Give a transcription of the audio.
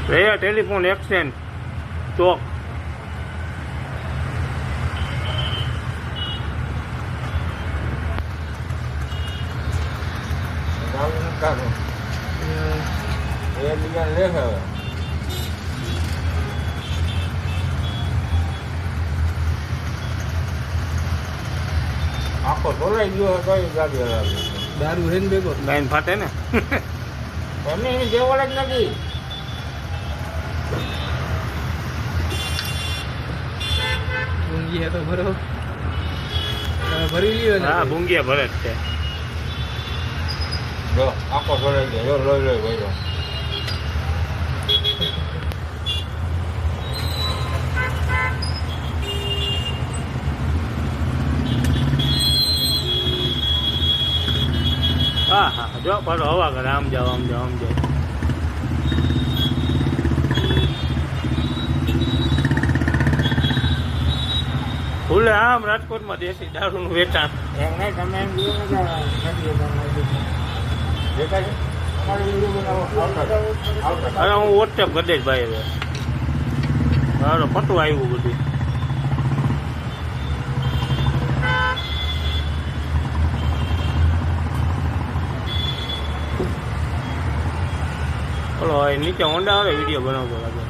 રહ્યા telephone exchange ચોક. આખો બોલાઈ ગયો તો ગાડી હલાવી દારૂ હે ને ભેગો લાઈન ફાટે ને. તમે એની જેવડ જ નથી. ભૂંગી તો ભરો ભરી લ્યો ને. હા ભૂંગિયા ભરે જ છે. જો આખો બોલાઈ ગયો લોહી ભાઈ. હા હા જો પાછો હવા કરે આમ જાઓ આમ જાઓ આમ જાઓ. ભૂલે આમ રાજકોટમાં દેશી દારૂનું વેચાણ. એમ નહીં તમે એમ જોયું ને દેખાય છે અમારી વિડીયો બનાવો આવતા અરે હું વોટ્સએપ કરી દઈશ ભાઈ હવે. હાલો પટું આવ્યું બધું. ચલો નીચે હોન્ડા આવે વિડીયો બનાવતો લાગે.